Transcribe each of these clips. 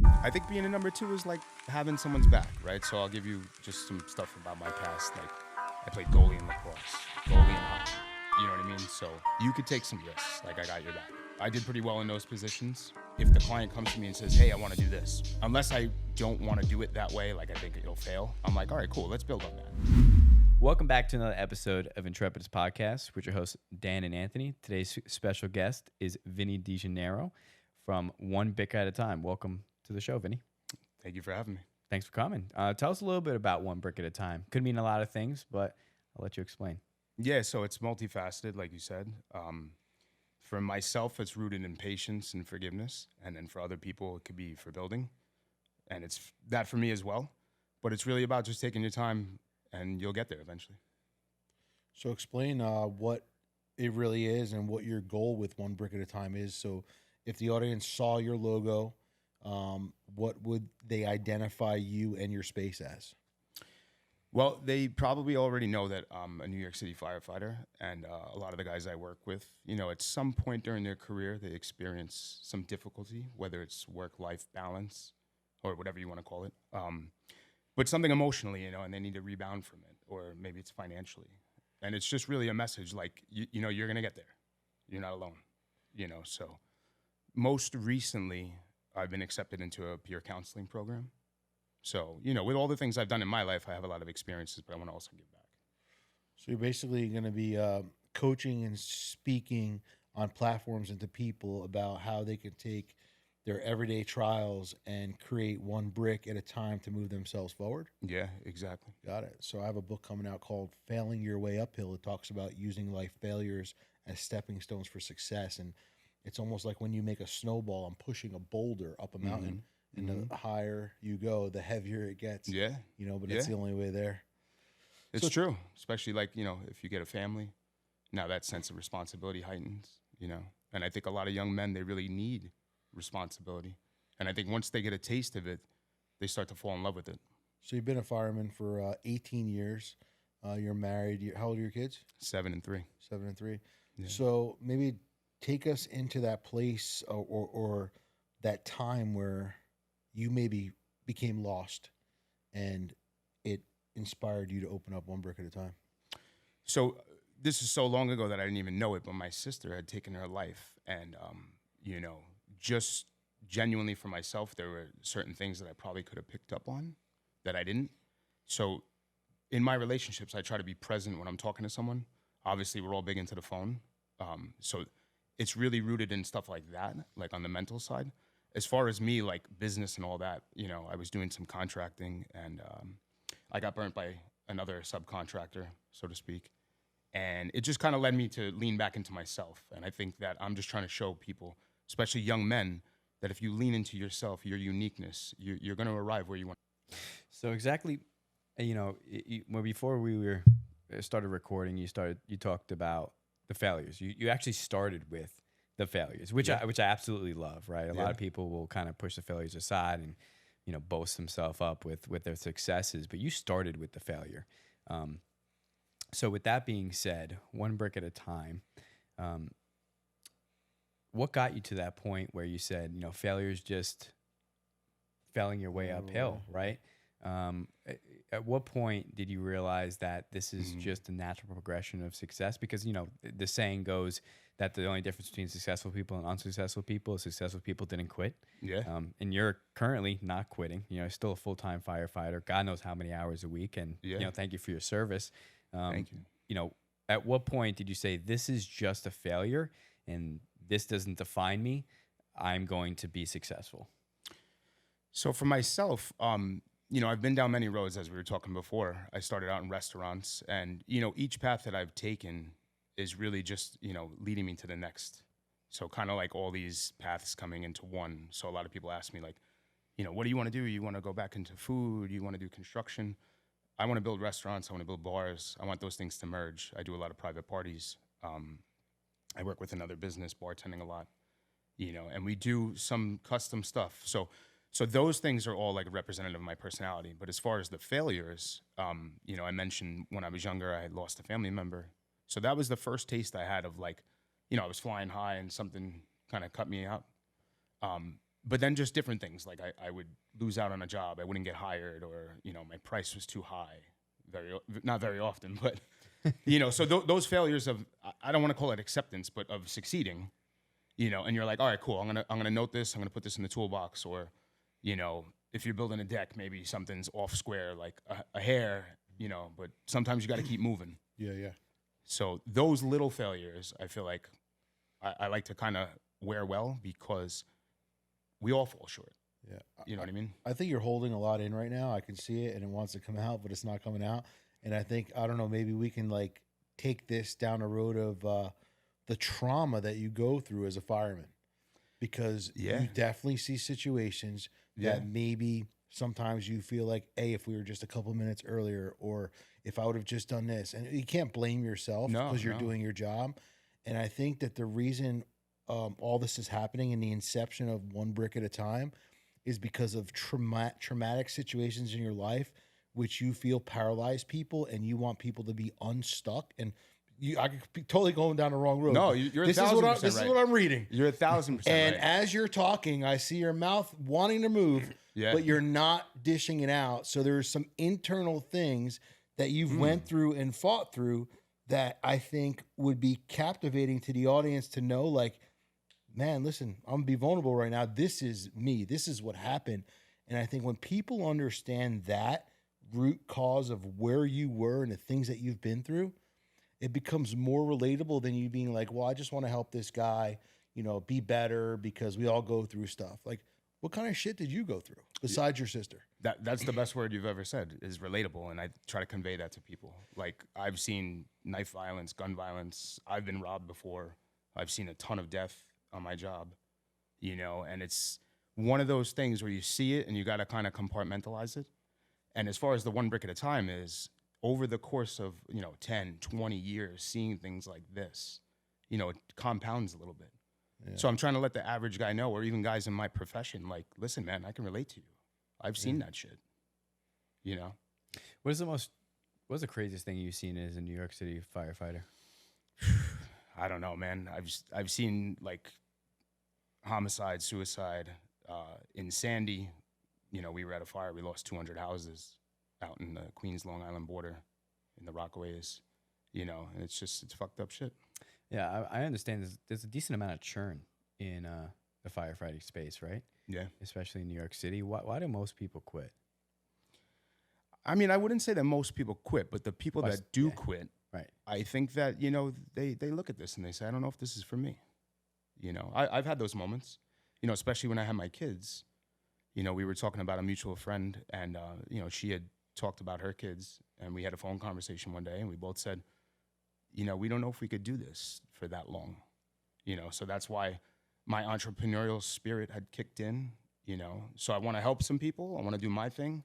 I think being a number two is like having someone's back, right? So I'll give you just some stuff about my past. Like I played goalie in lacrosse, goalie in hockey. You know what I mean? So you could take some risks. Like I got your back. I did pretty well in those positions. If the client comes to me and says, hey, I want to do this, unless I don't want to do it that way, like I think it'll fail, I'm like, all right, cool, let's build on that. Welcome back to another episode of Intrepidus Podcast with your hosts, Dan and Anthony. Today's special guest is Vinny DeGennaro from One Brick at a Time. Welcome to the show, Vinny. Thank you for having me. Thanks for coming. Tell us a little bit about One Brick at a Time. Could mean a lot of things, but I'll let you explain. Yeah, so it's multifaceted, like you said. For myself, it's rooted in patience and forgiveness. And then for other people, it could be for building. And it's that for me as well. But it's really about just taking your time and you'll get there eventually. So explain what it really is and what your goal with One Brick at a Time is. So if the audience saw your logo, what would they identify you and your space as? Well, they probably already know that I'm a New York City firefighter, and a lot of the guys I work with, you know, at some point during their career, they experience some difficulty, whether it's work-life balance or whatever you want to call it, but something emotionally, you know, and they need to rebound from it, or maybe it's financially. And it's just really a message like, you know, you're going to get there. You're not alone, you know. So most recently, I've been accepted into a peer counseling program. So, you know, with all the things I've done in my life, I have a lot of experiences, but I want to also give back. So you're basically going to be coaching and speaking on platforms and to people about how they can take their everyday trials and create one brick at a time to move themselves forward? Yeah, exactly. Got it. So I have a book coming out called Failing Your Way Uphill. It talks about using life failures as stepping stones for success. And it's almost like when you make a snowball and pushing a boulder up a mountain. Mm-hmm. And the higher you go, the heavier it gets. Yeah. You know, but it's the only way there. It's true. Especially like, you know, if you get a family, now that sense of responsibility heightens, you know. And I think a lot of young men, they really need responsibility. And I think once they get a taste of it, they start to fall in love with it. So you've been a fireman for 18 years. You're married. How old are your kids? 7 and 3. 7 and 3. Yeah. So maybe take us into that place or that time where you maybe became lost and it inspired you to open up One Brick at a Time. So this is so long ago that I didn't even know it, but my sister had taken her life. And, you know, just genuinely for myself, there were certain things that I probably could have picked up on that I didn't. So in my relationships, I try to be present when I'm talking to someone. Obviously, we're all big into the phone. So it's really rooted in stuff like that, like on the mental side. As far as me, like business and all that, you know, I was doing some contracting and I got burnt by another subcontractor, so to speak. And it just kind of led me to lean back into myself. And I think that I'm just trying to show people, especially young men, that if you lean into yourself, your uniqueness, you're going to arrive where you want. So exactly, you know, before we started recording, you talked about the failures. You actually started with the failures, which I absolutely love, right? A lot of people will kind of push the failures aside and, you know, boast themselves up with their successes, but you started with the failure. So with that being said, One Brick at a Time, what got you to that point where you said, you know, failure is just failing your way uphill, right? At what point did you realize that this is just a natural progression of success? Because, you know, the saying goes that the only difference between successful people and unsuccessful people is successful people didn't quit. Yeah. And you're currently not quitting. You know, still a full-time firefighter. God knows how many hours a week. And, you know, thank you for your service. Thank you. You know, at what point did you say, this is just a failure and this doesn't define me? I'm going to be successful. So for myself, you know, I've been down many roads, as we were talking before. I started out in restaurants, and, you know, each path that I've taken is really just, you know, leading me to the next. So kind of like all these paths coming into one. So a lot of people ask me, like, you know, what do you want to do? You want to go back into food? You want to do construction? I want to build restaurants. I want to build bars. I want those things to merge. I do a lot of private parties. I work with another business, bartending a lot, you know, and we do some custom stuff. So those things are all like representative of my personality. But as far as the failures, you know, I mentioned when I was younger, I had lost a family member. So that was the first taste I had of, like, you know, I was flying high and something kind of cut me out. but then just different things. Like I would lose out on a job. I wouldn't get hired, or, my price was too high. Not very often, but, so those failures of, I don't want to call it acceptance, but of succeeding, and you're like, all right, cool. I'm going to note this. I'm going to put this in the toolbox. Or, if you're building a deck, maybe something's off square, like a hair, but sometimes you got to keep moving. Yeah. So those little failures, I feel like I like to kind of wear well, because we all fall short. Yeah. You know what I mean? I think you're holding a lot in right now. I can see it and it wants to come out, but it's not coming out. And I think, I don't know, maybe we can like take this down a road of the trauma that you go through as a fireman, because you definitely see situations that maybe sometimes you feel like, hey, if we were just a couple minutes earlier, or if I would have just done this, and you can't blame yourself because you're doing your job. And I think that the reason all this is happening in the inception of One Brick at a Time is because of traumatic situations in your life, which you feel paralyze people, and you want people to be unstuck. And I could be totally going down the wrong road. No, you're 1,000% right. This is what I'm reading. You're 1,000% And right. as you're talking, I see your mouth wanting to move, but you're not dishing it out. So there's some internal things that you've went through and fought through that I think would be captivating to the audience to know, like, man, listen, I'm gonna be vulnerable right now. This is me. This is what happened. And I think when people understand that root cause of where you were and the things that you've been through, it becomes more relatable than you being like, well, I just want to help this guy, be better, because we all go through stuff. Like, what kind of shit did you go through besides your sister? That's the best word you've ever said, is relatable. And I try to convey that to people. Like, I've seen knife violence, gun violence. I've been robbed before. I've seen a ton of death on my job, and it's one of those things where you see it and you got to kind of compartmentalize it. And as far as the One Brick at a Time is, over the course of, 10, 20 years, seeing things like this, it compounds a little bit. Yeah. So I'm trying to let the average guy know, or even guys in my profession, like, listen, man, I can relate to you. I've seen that shit, What's the craziest thing you've seen as a New York City firefighter? I don't know, man. I've seen like homicide, suicide, in Sandy. We were at a fire. We lost 200 houses out in the Queens, Long Island border in the Rockaways, and it's fucked up shit. Yeah, I understand there's a decent amount of churn in the firefighting space, right? Yeah. Especially in New York City. Why do most people quit? I mean, I wouldn't say that most people quit, but the people that do quit, right? I think that, they look at this and they say, I don't know if this is for me. I've had those moments, especially when I had my kids. We were talking about a mutual friend, and, she had talked about her kids, and we had a phone conversation one day, and we both said, we don't know if we could do this for that long. So that's why my entrepreneurial spirit had kicked in, So I want to help some people. I want to do my thing,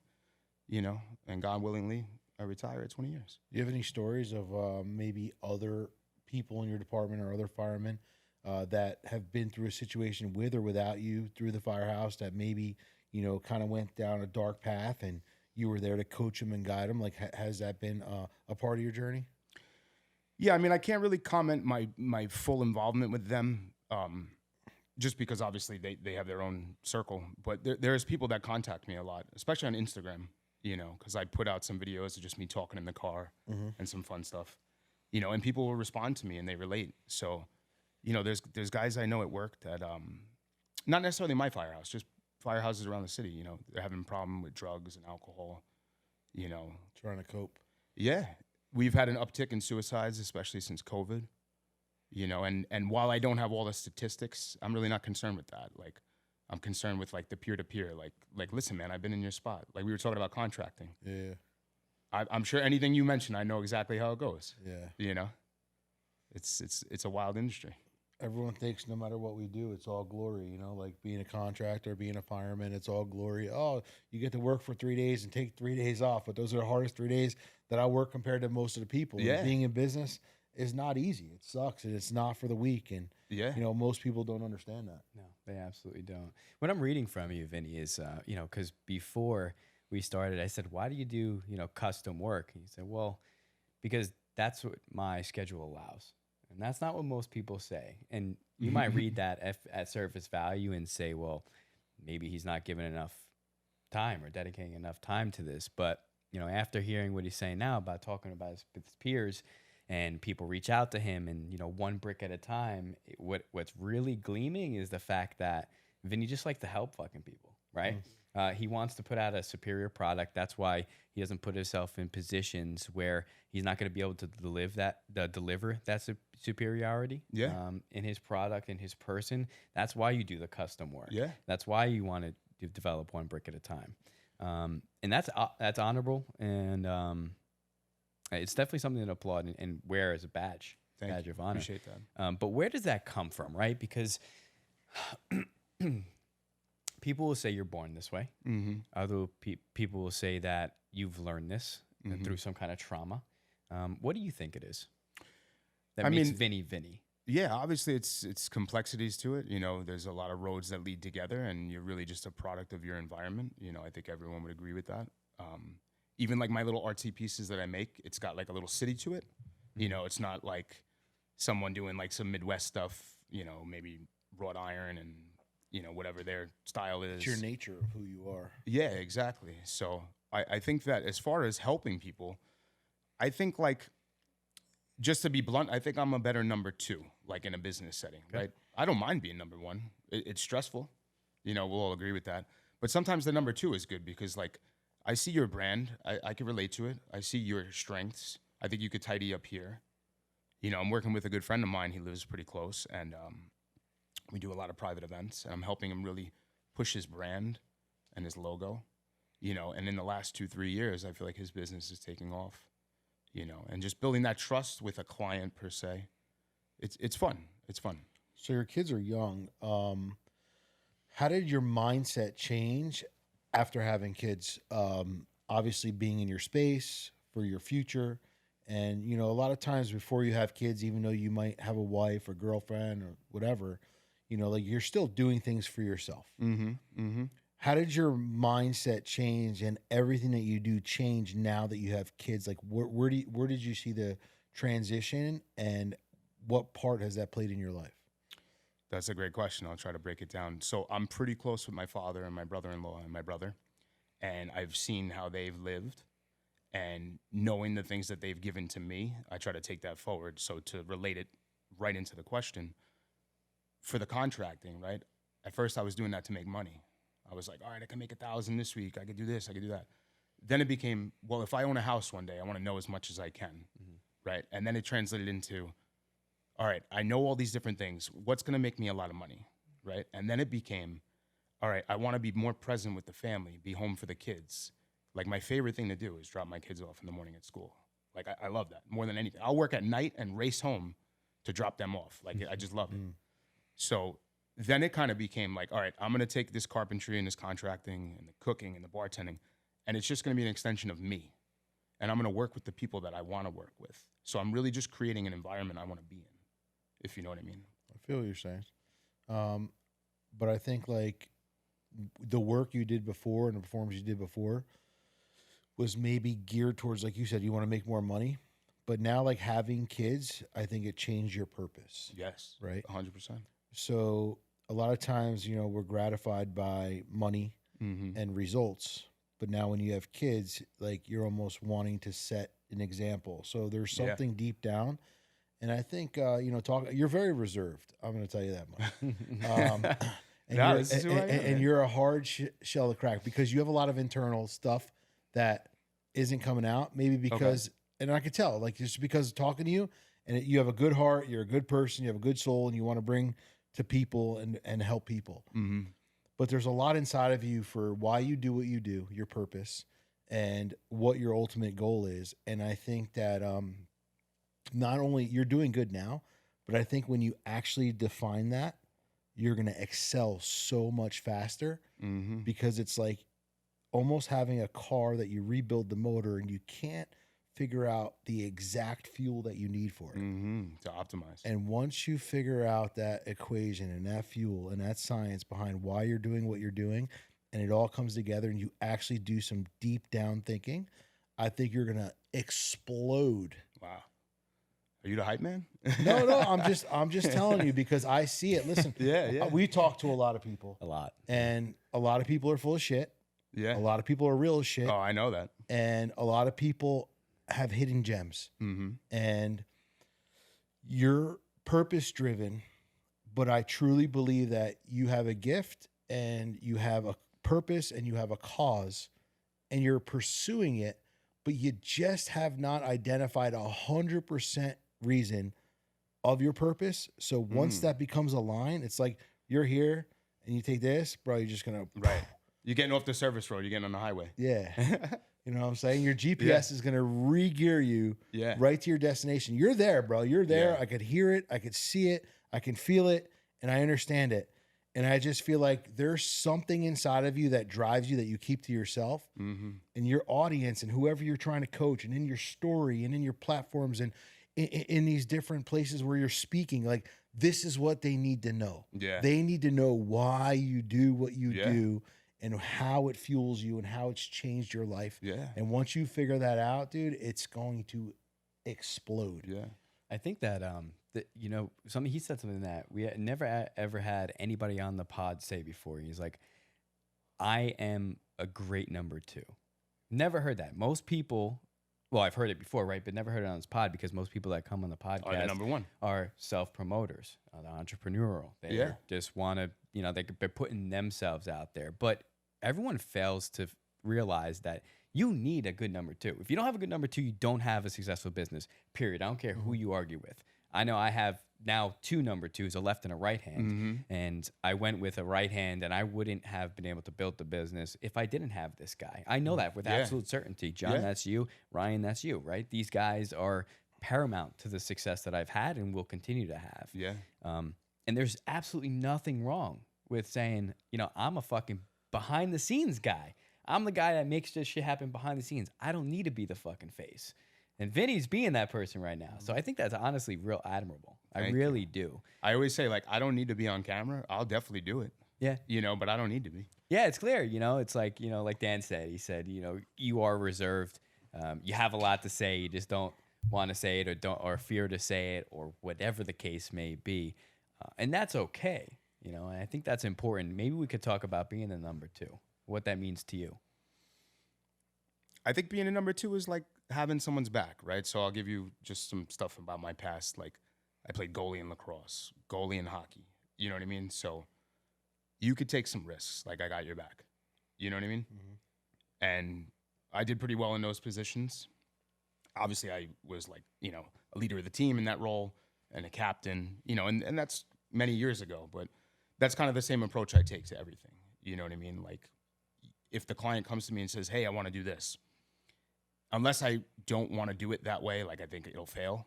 and God willingly, I retire at 20 years. Do you have any stories of maybe other people in your department or other firemen that have been through a situation with or without you through the firehouse that maybe, kind of went down a dark path and you were there to coach them and guide them? Like, has that been a part of your journey? Yeah, I mean, I can't really comment my full involvement with them, just because obviously they have their own circle. But there's people that contact me a lot, especially on Instagram, because I put out some videos of just me talking in the car and some fun stuff, and people will respond to me and they relate. So, there's guys I know at work that, not necessarily my firehouse, just firehouses around the city, they're having a problem with drugs and alcohol, Trying to cope. Yeah. We've had an uptick in suicides, especially since COVID, and while I don't have all the statistics, I'm really not concerned with that. Like, I'm concerned with like the peer-to-peer, like, listen, man, I've been in your spot. Like, we were talking about contracting. Yeah. I'm sure anything you mention, I know exactly how it goes. Yeah. It's a wild industry. Everyone thinks no matter what we do, it's all glory, like being a contractor, being a fireman, it's all glory. Oh, you get to work for 3 days and take 3 days off, but those are the hardest 3 days that I work compared to most of the people. Yeah. And being in business is not easy. It sucks, and it's not for the weak. And, most people don't understand that. No, they absolutely don't. What I'm reading from you, Vinny, is, because before we started, I said, why do you do, custom work? And you said, well, because that's what my schedule allows. And that's not what most people say. And you might read that at surface value and say, well, maybe he's not giving enough time or dedicating enough time to this. But, you know, after hearing what he's saying now about talking about his peers and people reach out to him and, you know, one brick at a time, what's really gleaming is the fact that Vinny just likes to help fucking people, right? He wants to put out a superior product. That's why he doesn't put himself in positions where he's not going to be able to deliver that superiority in his product, in his person. That's why you do the custom work. Yeah. That's why you want to develop one brick at a time. And that's honorable. And it's definitely something to applaud and wear as a badge of honor. Appreciate that. But where does that come from, right? Because people will say you're born this way. Mm-hmm. Other people will say that you've learned this through some kind of trauma. What do you think it is that makes Vinny Vinny? Yeah, obviously it's complexities to it. You know, there's a lot of roads that lead together, and you're really just a product of your environment. You know, I think everyone would agree with that. Even like my little artsy pieces that I make, it's got like a little city to it. You know, it's not like someone doing like some Midwest stuff, you know, maybe wrought iron and, you know, whatever their style is. It's your nature of who you are. Yeah, exactly. So I think that as far as helping people, I think like, just to be blunt, I think I'm a better number 2, like in a business setting, right? I don't mind being number 1. It's stressful. You know, we'll all agree with that. But sometimes the number 2 is good because like, I see your brand. I can relate to it. I see your strengths. I think you could tidy up here. You know, I'm working with a good friend of mine. He lives pretty close, and we do a lot of private events, and I'm helping him really push his brand and his logo, you know, and in the last 2-3 years, I feel like his business is taking off, you know, and just building that trust with a client per se. It's fun. It's fun. So your kids are young. How did your mindset change after having kids? Obviously being in your space for your future. And, you know, a lot of times before you have kids, even though you might have a wife or girlfriend or whatever, you know, like you're still doing things for yourself. Mm-hmm. Mm-hmm. How did your mindset change and everything that you do change now that you have kids? Like where did you see the transition and what part has that played in your life? That's a great question. I'll try to break it down. So I'm pretty close with my father and my brother-in-law and my brother, and I've seen how they've lived. And knowing the things that they've given to me, I try to take that forward. So to relate it right into the question, for the contracting, right? At first I was doing that to make money. I was like, all right, I can make 1,000 this week. I could do this, I could do that. Then it became, well, if I own a house one day, I want to know as much as I can, right? And then it translated into, all right, I know all these different things. What's going to make me a lot of money, right? And then it became, all right, I want to be more present with the family, be home for the kids. Like my favorite thing to do is drop my kids off in the morning at school. Like I love that more than anything. I'll work at night and race home to drop them off. Like I just love it. So then it kind of became like, all right, I'm going to take this carpentry and this contracting and the cooking and the bartending, and it's just going to be an extension of me. And I'm going to work with the people that I want to work with. So I'm really just creating an environment I want to be in, if you know what I mean. I feel what you're saying. But I think like the work you did before and the performance you did before was maybe geared towards, like you said, you want to make more money. But now, like having kids, I think it changed your purpose. Yes. Right? 100%. So a lot of times, you know, we're gratified by money and results. But now when you have kids, like you're almost wanting to set an example. So there's something deep down. And I think, you know, you're very reserved. I'm going to tell you that much. And you're a hard shell to crack because you have a lot of internal stuff that isn't coming out. Maybe because, and I could tell, like just because of talking to you, and you have a good heart, you're a good person, you have a good soul, and you want to bring to people and help people. Mm-hmm. But there's a lot inside of you for why you do what you do, your purpose, and what your ultimate goal is. And I think that not only you're doing good now, but I think when you actually define that, you're going to excel so much faster because it's like almost having a car that you rebuild the motor and you can't figure out the exact fuel that you need for it to optimize. And once you figure out that equation and that fuel and that science behind why you're doing what you're doing, and it all comes together and you actually do some deep down thinking, I think you're going to explode. Wow. Are you the hype man? No, I'm just telling you because I see it. Listen, we talk to a lot of people. A lot. And a lot of people are full of shit. Yeah. A lot of people are real as shit. Oh, I know that. And a lot of people have hidden gems. Mm-hmm. And you're purpose driven, but I truly believe that you have a gift and you have a purpose and you have a cause and you're pursuing it, but you just have not identified 100% reason of your purpose. So once that becomes a line, it's like you're here and you take this, bro, you're just going to. Right. You're getting off the service road. You're getting on the highway. Yeah. You know what I'm saying? Your GPS is going to re-gear you right to your destination. You're there, bro. You're there. Yeah. I could hear it. I could see it. I can feel it. And I understand it. And I just feel like there's something inside of you that drives you that you keep to yourself and your audience and whoever you're trying to coach and in your story and in your platforms and in these different places where you're speaking. Like, this is what they need to know. Yeah. They need to know why you do what you do and how it fuels you and how it's changed your life. Yeah. And once you figure that out, dude, it's going to explode. Yeah. I think that you know, he said something that we had never ever had anybody on the pod say before. He's like, I am a great number 2. Never heard that. Most people, well, I've heard it before, right? But never heard it on this pod because most people that come on the podcast Are the number 1. Are self-promoters, the entrepreneurial. They just want to, you know, they're putting themselves out there. But everyone fails to realize that you need a good number 2. If you don't have a good number 2, you don't have a successful business, period. I don't care who you argue with. I know I have now 2 number 2s, a left and a right hand. And I went with a right hand, and I wouldn't have been able to build the business if I didn't have this guy. I know that with absolute certainty. John, that's you. Ryan, that's you, right? These guys are paramount to the success that I've had and will continue to have. Yeah. And there's absolutely nothing wrong with saying, you know, I'm a fucking behind the scenes guy. I'm the guy that makes this shit happen behind the scenes. I don't need to be the fucking face. And Vinny's being that person right now. So I think that's honestly real admirable. I really do. I always say, like, I don't need to be on camera. I'll definitely do it. Yeah. You know, but I don't need to be. Yeah, it's clear. You know, it's like, you know, like Dan said, he said, you know, you are reserved. You have a lot to say. You just don't want to say it or fear to say it or whatever the case may be. And that's okay. You know, and I think that's important. Maybe we could talk about being a number 2, what that means to you. I think being a number 2 is like having someone's back, right? So I'll give you just some stuff about my past. Like, I played goalie in lacrosse, goalie in hockey. You know what I mean? So you could take some risks. Like, I got your back. You know what I mean? And I did pretty well in those positions. Obviously, I was like, you know, a leader of the team in that role and a captain, you know, and that's many years ago. But that's kind of the same approach I take to everything. You know what I mean? Like, if the client comes to me and says, hey, I want to do this, unless I don't want to do it that way, like I think it'll fail,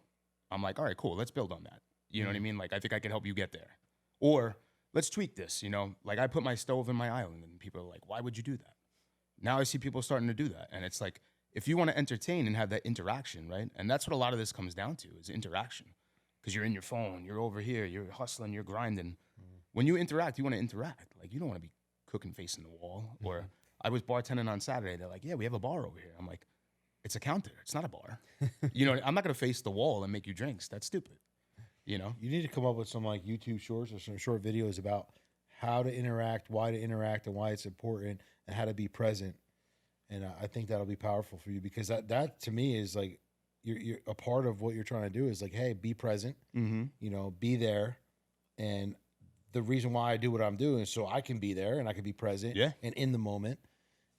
I'm like, all right, cool, let's build on that. You know what I mean? Like, I think I can help you get there. Or let's tweak this, you know? Like, I put my stove in my island, and people are like, why would you do that? Now I see people starting to do that. And it's like, if you want to entertain and have that interaction, right? And that's what a lot of this comes down to, is interaction. Because you're in your phone, you're over here, you're hustling, you're grinding. When you interact, you want to interact. Like, you don't want to be cooking facing the wall. Or I was bartending on Saturday. They're like, yeah, we have a bar over here. I'm like, it's a counter. It's not a bar. You know, I'm not going to face the wall and make you drinks. That's stupid. You know? You need to come up with some like YouTube shorts or some short videos about how to interact, why to interact, and why it's important, and how to be present. And I think that'll be powerful for you, because that to me is like, you're a part of what you're trying to do is like, hey, be present, you know, be there. And the reason why I do what I'm doing is so I can be there and I can be present and in the moment.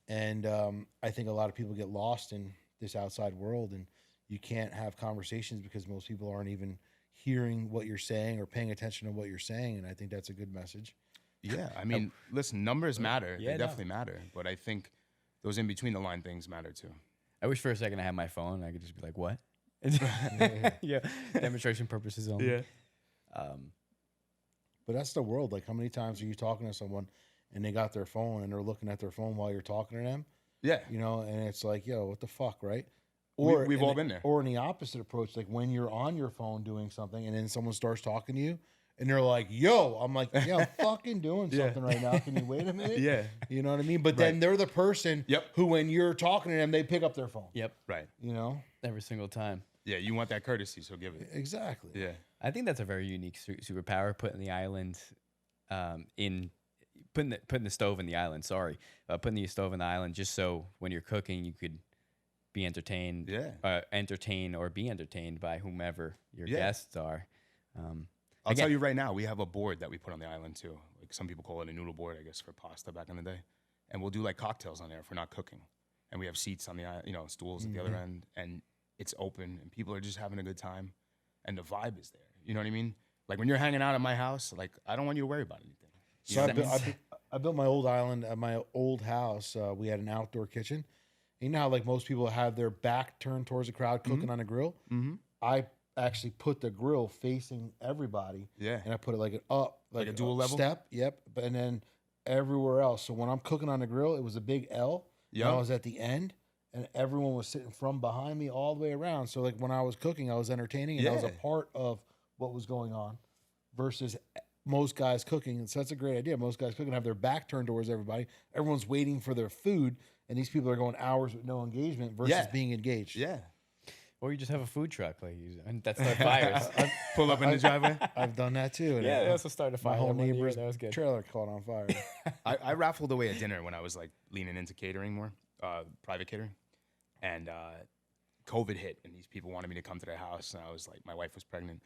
And I think a lot of people get lost in this outside world, and you can't have conversations because most people aren't even hearing what you're saying or paying attention to what you're saying. And I think that's a good message. Yeah. I mean, listen, numbers matter. They definitely matter. But I think those in between the line things matter too. I wish for a second I had my phone and I could just be like, what? Demonstration purposes only. Yeah. But that's the world. Like, how many times are you talking to someone and they got their phone and they're looking at their phone while you're talking to them? Yeah. You know, and it's like, yo, what the fuck, right? Or we've all been there. Or in the opposite approach, like when you're on your phone doing something and then someone starts talking to you and they're like, yo, I'm like, yeah, I'm fucking doing something right now. Can you wait a minute? Yeah. You know what I mean? But then they're the person who, when you're talking to them, they pick up their phone. Yep. Right. You know? Every single time. Yeah, you want that courtesy, so give it. Exactly. Yeah. I think that's a very unique superpower, putting the island putting the stove in the island. Sorry, putting the stove in the island just so when you're cooking, you could be entertained. Yeah. Entertain or be entertained by whomever your Yeah. guests are. I'll tell you right now, we have a board that we put on the island too. Like some people call it a noodle board, I guess, for pasta back in the day. And we'll do like cocktails on there if we're not cooking. And we have seats on the, stools at the other end, and it's open, and people are just having a good time, and the vibe is there. You know what I mean? Like when you're hanging out at my house, like I don't want you to worry about anything. You So know what I mean? I built my old island at my old house. We had an outdoor kitchen. You know how like most people have their back turned towards the crowd cooking on a grill? Mm-hmm. I actually put the grill facing everybody. Yeah. And I put it like an up, Like a dual level? step. Yep. And then everywhere else. So when I'm cooking on the grill, it was a big L. Yep. And I was at the end, and everyone was sitting from behind me all the way around. So like when I was cooking, I was entertaining, and I was a Yeah. part of what was going on versus most guys cooking. And so that's a great idea. Most guys cooking have their back turned towards everybody. Everyone's waiting for their food, and these people are going hours with no engagement versus Yeah. being engaged. Yeah. Or you just have a food truck, like and that's start fires. Pull up in the driveway. I've done that too. And Yeah, they also started a my fire. whole one year, neighbor's that was good. trailer caught on fire. I raffled away a dinner when I was like leaning into catering more, private catering. And COVID hit, and these people wanted me to come to their house. And I was like, my wife was pregnant.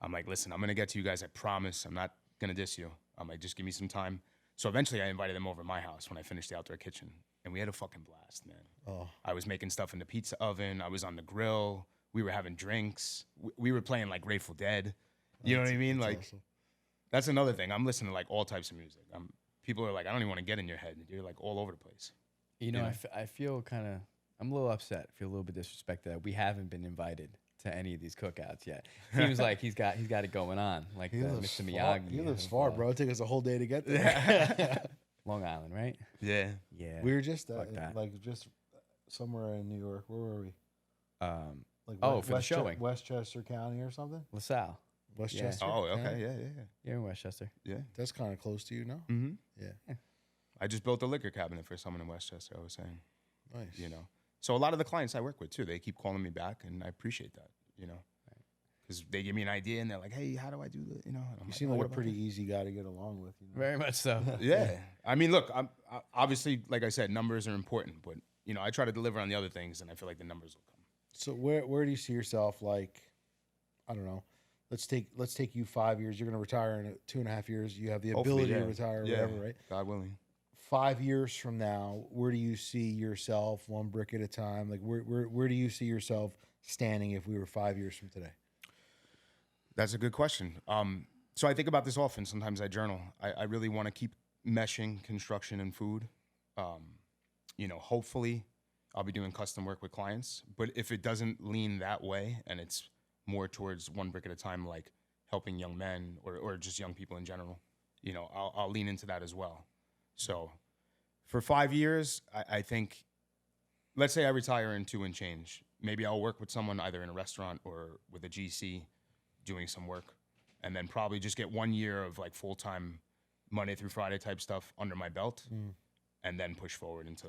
I'm like, listen, I'm going to get to you guys. I promise. I'm not going to diss you. I'm like, just give me some time. So eventually I invited them over to my house when I finished the outdoor kitchen. And we had a fucking blast, man. Oh, I was making stuff in the pizza oven. I was on the grill. We were having drinks. We were playing like Grateful Dead. You know what I mean? that's Like, awesome. that's another thing. I'm listening to like all types of music. People are like, I don't even want to get in your head. You're like all over the place. You know, Yeah. I feel kind of, I'm a little upset. I feel a little bit disrespected that we haven't been invited to any of these cookouts yet. Seems like he's got it going on, like Mr. Miyagi. He lives of, far, bro. It took us a whole day to get there. Long Island, right? Yeah. Yeah. We were just Fuck that. like just somewhere in New York. Where were we? Um, Like for the showing. Westchester County or something. LaSalle. Westchester. Oh, okay. County? Yeah. You're in Westchester. Yeah. That's kind of close to you, no? Mm-hmm. Yeah. I just built a liquor cabinet for someone in Westchester, I was saying, Nice. you know. So a lot of the clients I work with, too, they keep calling me back, and I appreciate that, you know. Because they give me an idea, and they're like, hey, how do I do that? You know, and I'm You seem "Oh, like what a about pretty this?" easy guy to get along with. You know? Very much so. Yeah. I mean, look, I obviously, like I said, numbers are important, but, you know, I try to deliver on the other things, and I feel like the numbers will come. So where do you see yourself? Like, I don't know. Let's take you 5 years. You're going to retire in 2.5 years. You have the Hopefully, ability to yeah. retire, or Yeah. whatever, right? God willing. 5 years from now, where do you see yourself, one brick at a time? Like, where do you see yourself standing if we were 5 years from today? That's a good question. So I think about this often. Sometimes I journal. I really want to keep meshing construction and food. You know, hopefully I'll be doing custom work with clients. But if it doesn't lean that way and it's more towards one brick at a time, like helping young men or just young people in general, you know, I'll lean into that as well. So for 5 years, I think, let's say I retire in 2 and change. Maybe I'll work with someone either in a restaurant or with a GC doing some work, and then probably just get 1 year of like full-time Monday through Friday type stuff under my belt, and then push forward into.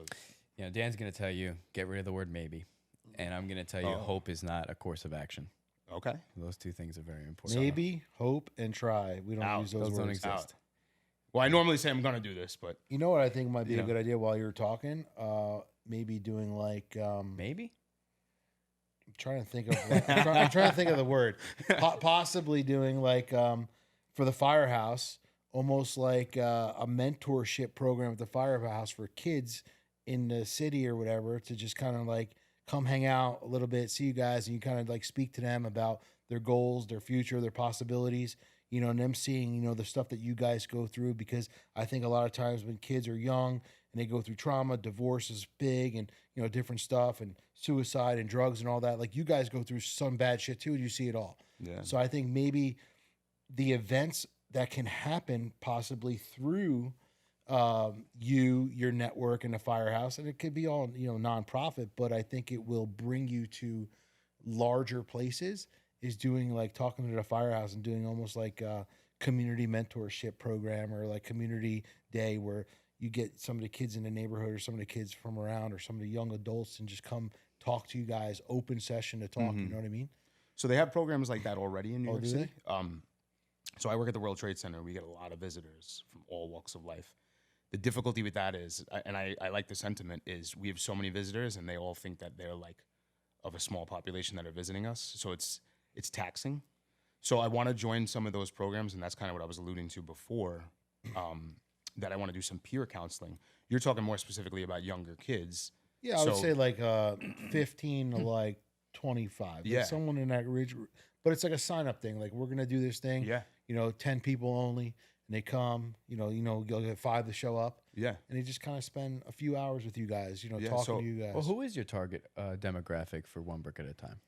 You know, Dan's going to tell you, get rid of the word maybe. And I'm going to tell you, hope is not a course of action. Okay. Those two things are very important. Maybe, hope, and try. We don't Out. use those Those don't words. exist. Out. Well, I normally say I'm gonna do this, but You know what I think might be You a know. good idea while you're talking? Maybe doing like Maybe? I'm trying to think of I'm trying to think of the word. Possibly doing like for the firehouse, almost like a mentorship program at the firehouse for kids in the city or whatever, to just kind of like come hang out a little bit, see you guys, and you kind of like speak to them about their goals, their future, their possibilities, you know, and them seeing, you know, the stuff that you guys go through. Because I think a lot of times when kids are young and they go through trauma, divorce is big, and, you know, different stuff, and suicide and drugs and all that, like you guys go through some bad shit too, and you see it all. yeah. So I think maybe the events that can happen possibly through your network and the firehouse, and it could be all, you know, nonprofit, but I think it will bring you to larger places, is doing like talking to the firehouse and doing almost like a community mentorship program, or like community day where you get some of the kids in the neighborhood or some of the kids from around or some of the young adults and just come talk to you guys, open session to talk. You know what I mean? So they have programs like that already in New York do City. So I work at the World Trade Center. We get a lot of visitors from all walks of life. The difficulty with that is, and I like the sentiment, is we have so many visitors and they all think that they're like of a small population that are visiting us. So it's taxing. So I want to join some of those programs, and that's kind of what I was alluding to before, that I want to do some peer counseling. You're talking more specifically about younger kids. Yeah, I would say like 15 to like 25. Yeah. Like someone in that ridge, but it's like a sign up thing. Like, we're going to do this thing. Yeah. 10 people only. And they come, you'll get 5 to show up. Yeah. And they just kind of spend a few hours with you guys, Yeah, talking so- to you guys. Well, who is your target demographic for One Brick at a Time?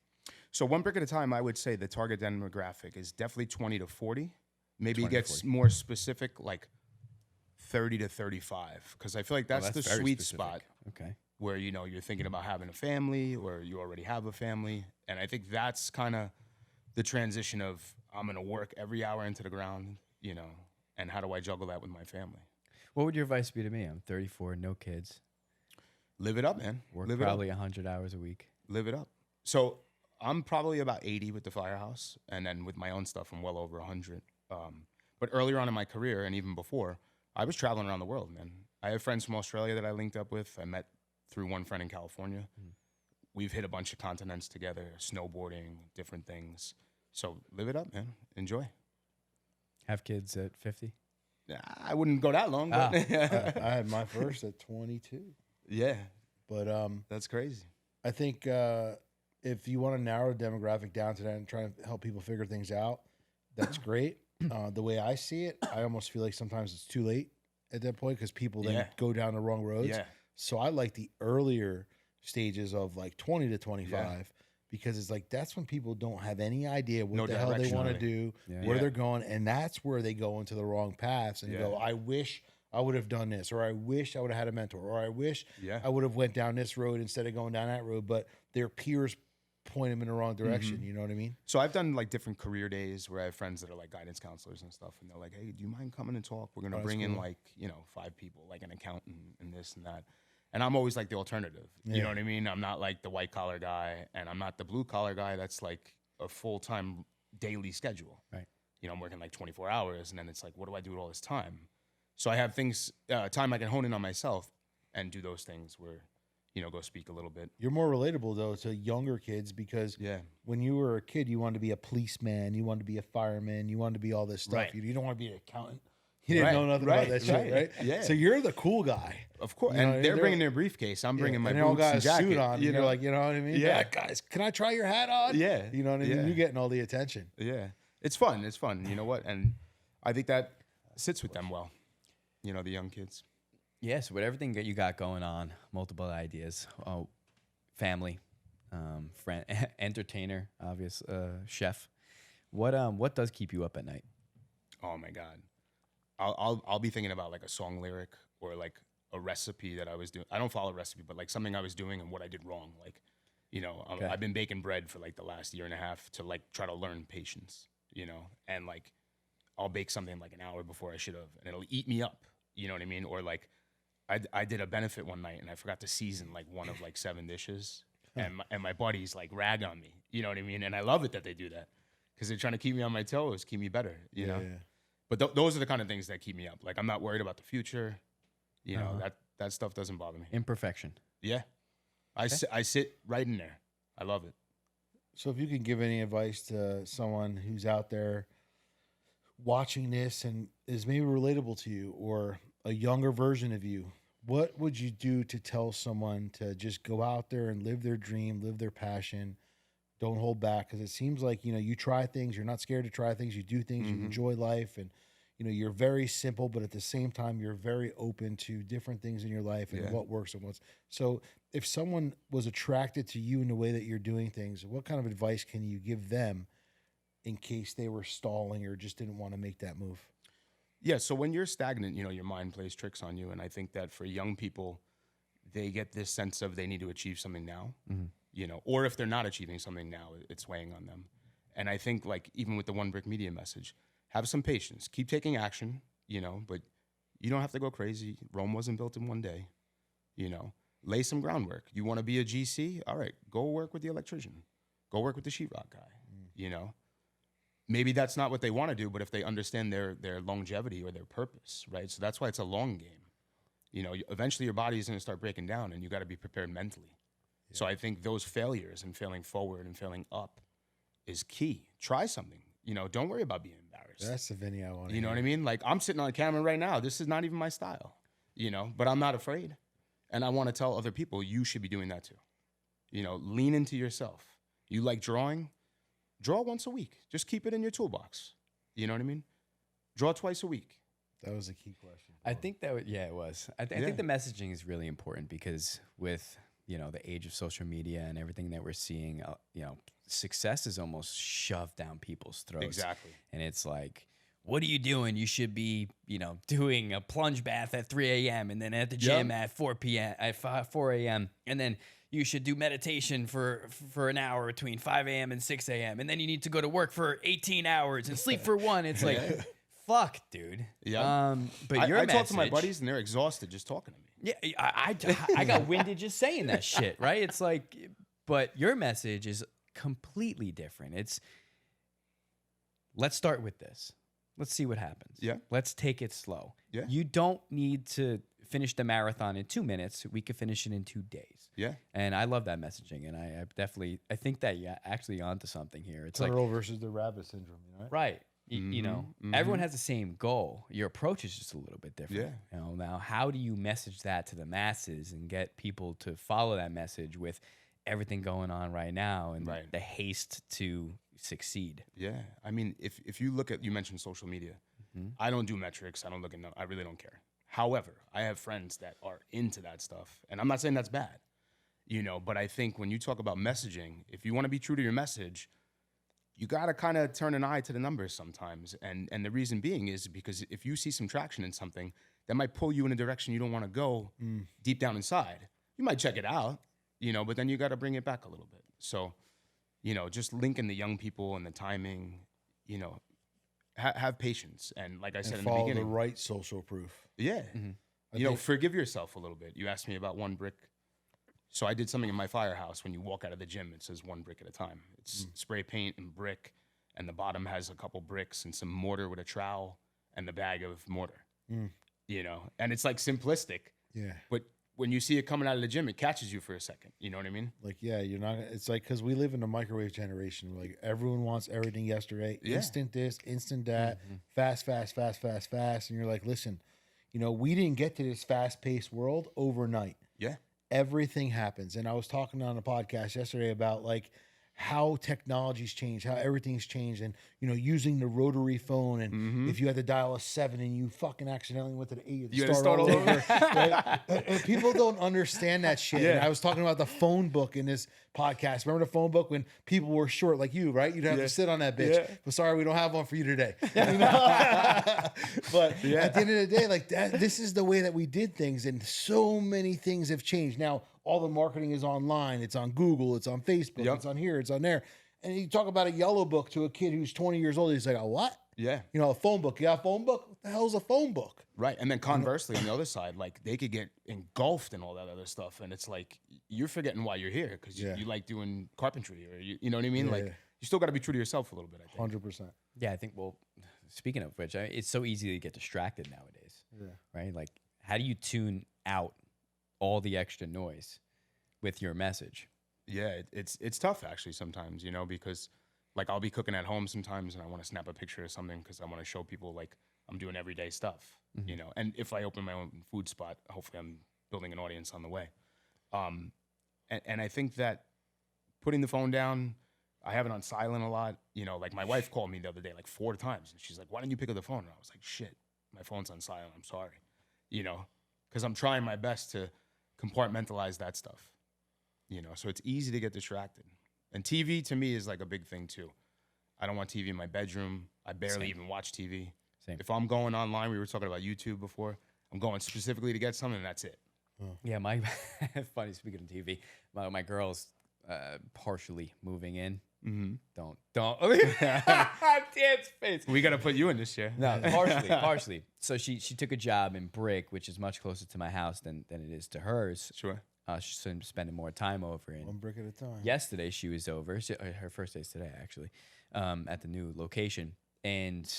So one brick at a time, I would say the target demographic is definitely 20 to 40. Maybe 20 it to gets 40. more specific, like 30 to 35, because I feel like that's the very sweet specific. spot Okay. where, you're thinking about having a family or you already have a family. And I think that's kind of the transition of I'm going to work every hour into the ground, and how do I juggle that with my family? What would your advice be to me? I'm 34, no kids, Live it up, man. work Live probably 100 hours a week. Live it up. So I'm probably about 80 with the Firehouse, and then with my own stuff, I'm well over 100. But earlier on in my career, and even before, I was traveling around the world, man. I have friends from Australia that I linked up with. I met through one friend in California. We've hit a bunch of continents together, snowboarding, different things. So live it up, man. Enjoy. Have kids at 50? I wouldn't go that long, but I had my first at 22. yeah, But that's crazy. I think if you want to narrow the demographic down to that and try to help people figure things out, that's great. The way I see it, I almost feel like sometimes it's too late at that point because people then go down the wrong roads. Yeah. So I like the earlier stages of like 20 to 25 because it's like that's when people don't have any idea what No the hell they direction, want to really. do, where they're going, and that's where they go into the wrong paths and go, I wish I would have done this, or I wish I would have had a mentor, or I wish I would have went down this road instead of going down that road. But their peers point them in the wrong direction. You know what I mean? So I've done like different career days where I have friends that are like guidance counselors and stuff, and they're like, "Hey, do you mind coming and talk? We're gonna bring in like 5 people, like an accountant and this and that." And I'm always like the alternative. You know what I mean? I'm not like the white collar guy, and I'm not the blue collar guy. That's like a full time daily schedule. Right. I'm working like 24 hours, and then it's like, what do I do with all this time? So I have things, time I can hone in on myself and do those things where, go speak a little bit. You're more relatable though to younger kids because when you were a kid, you wanted to be a policeman, you wanted to be a fireman, you wanted to be all this stuff. Right. You don't want to be an accountant. You didn't know nothing about that shit, right? Yeah. So you're the cool guy. Of course. You know, And they're bringing their briefcase. I'm bringing my and they all boots got and a jacket. suit on. And you're like, you know what I mean? Yeah. Guys, can I try your hat on? Yeah. You know what I mean? Yeah. You're getting all the attention. Yeah. It's fun. It's fun. You know what? And I think that sits with them well, the young kids. Yes, with everything that you got going on, multiple ideas, family, friend, entertainer, obvious, chef. What does keep you up at night? Oh my God. I'll be thinking about like a song lyric or like a recipe that I was doing. I don't follow a recipe, but like something I was doing and what I did wrong. Like, I've been baking bread for like the last year and a half to like try to learn patience, and like I'll bake something like an hour before I should have, and it'll eat me up. You know what I mean? Or like I did a benefit one night and I forgot to season like one of like 7 dishes, and my buddies like rag on me. You know what I mean? And I love it that they do that because they're trying to keep me on my toes, keep me better. You know. Yeah. But those are the kind of things that keep me up. Like I'm not worried about the future. That stuff doesn't bother me. Imperfection. Yeah, I sit right in there. I love it. So if you could give any advice to someone who's out there watching this and is maybe relatable to you or a younger version of you, what would you do to tell someone to just go out there and live their dream, live their passion, don't hold back? Because it seems like, you try things, you're not scared to try things, you do things, you enjoy life, and, you're very simple, but at the same time, you're very open to different things in your life and what works and what's. So if someone was attracted to you in the way that you're doing things, what kind of advice can you give them in case they were stalling or just didn't want to make that move? Yeah, so when you're stagnant, your mind plays tricks on you. And I think that for young people, they get this sense of they need to achieve something now, or if they're not achieving something now, it's weighing on them. And I think like even with the One Brick Media message, have some patience, keep taking action, but you don't have to go crazy. Rome wasn't built in one day, lay some groundwork. You want to be a GC? All right, go work with the electrician. Go work with the sheetrock guy, you know? Maybe that's not what they want to do, but if they understand their longevity or their purpose, right? So that's why it's a long game. You know, eventually your body is going to start breaking down, and you got to be prepared mentally. Yeah. So I think those failures and failing forward and failing up is key. Try something. You know, don't worry about being embarrassed. That's the Vinny I want to You know hear. what I mean? Like, I'm sitting on camera right now. This is not even my style, you know, but I'm not afraid. And I want to tell other people, you should be doing that too. You know, lean into yourself. You like drawing? Draw once a week. Just keep it in your toolbox. You know what I mean? Draw twice a week. That was a key question. I think that it was. I think the messaging is really important because with, you know, the age of social media and everything that we're seeing, you know, success is almost shoved down people's throats. Exactly. And it's like, what are you doing? You should be, you know, doing a plunge bath at 3 a.m. and then at the gym at 4 a.m. And then you should do meditation for an hour between 5 a.m. and 6 a.m. And then you need to go to work for 18 hours and sleep for 1. It's like, fuck, dude. Yeah. But I talk to my buddies and they're exhausted just talking to me. Yeah, I got winded just saying that shit, right? It's like, but your message is completely different. It's, let's start with this. Let's see what happens. Yeah. Let's take it slow. Yeah. You don't need to finish the marathon in 2 minutes. We could finish it in 2 days. Yeah. And I love that messaging. And I think that you're actually onto something here. It's Turtle like, versus the rabbit syndrome, you know? right. You know, everyone has the same goal. Your approach is just a little bit different. Yeah. You know, now how do you message that to the masses and get people to follow that message with everything going on right now and the haste to succeed? Yeah. I mean, if you look at, you mentioned social media. I don't do metrics. I don't look at I really don't care. However, I have friends that are into that stuff, and I'm not saying that's bad, you know, but I think when you talk about messaging, if you want to be true to your message, you got to kind of turn an eye to the numbers sometimes. And the reason being is because if you see some traction in something that might pull you in a direction you don't want to go deep down inside, you might check it out, you know, but then you got to bring it back a little bit. So, you know, just linking the young people and the timing, you know, have patience. And like I said in the beginning, follow the right social proof. Yeah. You know, forgive yourself a little bit. You asked me about one brick. So I did something in my firehouse. When you walk out of the gym, it says 1 brick at a time. It's spray paint and brick, and the bottom has a couple bricks and some mortar with a trowel and the bag of mortar. You know, and it's like simplistic. Yeah. But when you see it coming out of the gym, it catches you for a second. You know what I mean? Like, yeah, you're not, it's like, because we live in a microwave generation. Like, everyone wants everything yesterday. Yeah. Instant this, instant that, fast, fast, fast, fast, fast. And you're like, listen, you know, we didn't get to this fast-paced world overnight. Yeah. Everything happens. And I was talking on a podcast yesterday about like how technology's changed, how everything's changed, and you know, using the rotary phone, and if you had to dial a 7 and you fucking accidentally went to the 8, You had to start all over. Right? And people don't understand that shit. Yeah. And I was talking about the phone book in this podcast. Remember the phone book when people were short like you, right? You'd have to sit on that bitch. Yeah. But sorry, we don't have one for you today. You know? But at the end of the day, like that, this is the way that we did things, and so many things have changed. Now all the marketing is online. It's on Google. It's on Facebook. It's on here. It's on there. And you talk about a yellow book to a kid who's 20 years old. He's like, a what? Yeah. You know, a phone book. You got a phone book? What the hell's a phone book? Right. And then conversely, on the other side, like they could get engulfed in all that other stuff. And it's like, you're forgetting why you're here because you like doing carpentry or you know what I mean? Like you still got to be true to yourself a little bit, I think. 100%. Yeah, I think, well, speaking of which, it's so easy to get distracted nowadays. Yeah. Right? Like, how do you tune out all the extra noise with your message? Yeah, it's tough actually sometimes, you know, because like I'll be cooking at home sometimes and I want to snap a picture of something because I want to show people like I'm doing everyday stuff, you know. And if I open my own food spot, hopefully I'm building an audience on the way. And I think that putting the phone down, I have it on silent a lot. You know, like my wife called me the other day like 4 times and she's like, why didn't you pick up the phone? And I was like, shit, my phone's on silent. I'm sorry, you know, because I'm trying my best to compartmentalize that stuff. You know, so it's easy to get distracted. And TV to me is like a big thing too. I don't want TV in my bedroom. I barely even watch TV. Same. If I'm going online, we were talking about YouTube before, I'm going specifically to get something and that's it. Yeah, my funny, speaking of TV, my girl's partially moving in. Don't Dan's face. We got to put you in this year. No, partially. So she took a job in Brick, which is much closer to my house than it is to hers. Sure. she's spending more time over. And One brick at a time. yesterday she was over. Her first day is today, actually, at the new location, and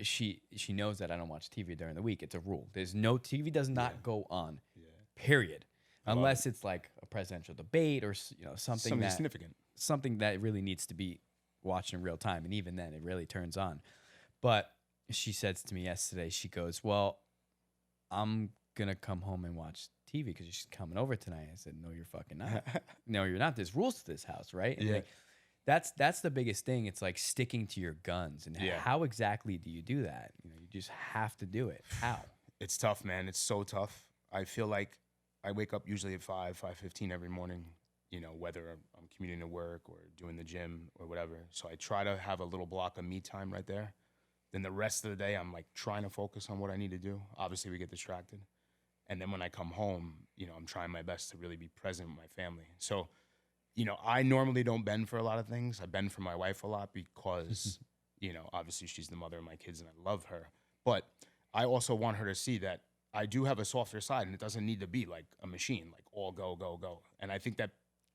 she knows that I don't watch TV during the week. It's a rule. There's no TV does not go on. Period. Unless it's like a presidential debate or something significant, something that really needs to be watched in real time, and even then, it really turns on. But she says to me yesterday, she goes, "Well, I'm gonna come home and watch TV because she's coming over tonight." I said, "No, you're fucking not. No, you're not. There's rules to this house, right?" And like, that's the biggest thing. It's like sticking to your guns. And how exactly do you do that? You just have to do it. How? It's tough, man. It's so tough. I feel like I wake up usually at 5:15 every morning, whether I'm commuting to work or doing the gym or whatever. So I try to have a little block of me time right there. Then the rest of the day, I'm like trying to focus on what I need to do. Obviously, we get distracted. And then when I come home, I'm trying my best to really be present with my family. So, I normally don't bend for a lot of things. I bend for my wife a lot because, obviously she's the mother of my kids and I love her. But I also want her to see that I do have a softer side, and it doesn't need to be like a machine, like all go, go, go. And I think that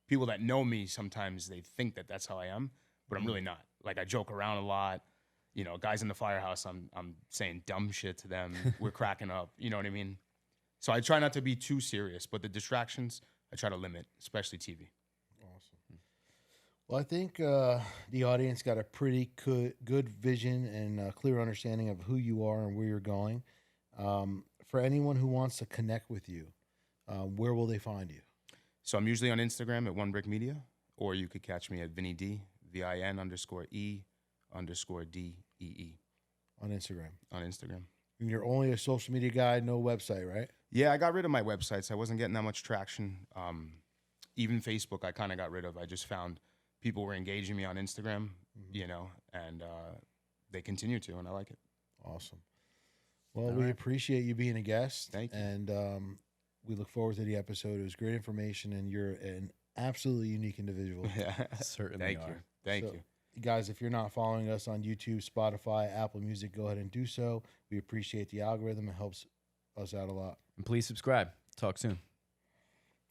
people that know me, sometimes they think that that's how I am, but I'm really not. Like, I joke around a lot. Guys in the firehouse, I'm saying dumb shit to them. We're cracking up. You know what I mean? So I try not to be too serious, but the distractions, I try to limit, especially TV. Awesome. Well, I think the audience got a pretty good vision and a clear understanding of who you are and where you're going. For anyone who wants to connect with you, where will they find you? So I'm usually on Instagram at One Brick Media, or you could catch me at Vinny D, VIN_E_DEE. On Instagram. On Instagram. And you're only a social media guy, no website, right? Yeah, I got rid of my websites. I wasn't getting that much traction. Even Facebook, I kind of got rid of. I just found people were engaging me on Instagram, and they continue to, and I like it. Awesome. Well, we appreciate you being a guest. Thank you. And we look forward to the episode. It was great information, and you're an absolutely unique individual. Yeah, Certainly. Thank you. Guys, if you're not following us on YouTube, Spotify, Apple Music, go ahead and do so. We appreciate the algorithm. It helps us out a lot. And please subscribe. Talk soon.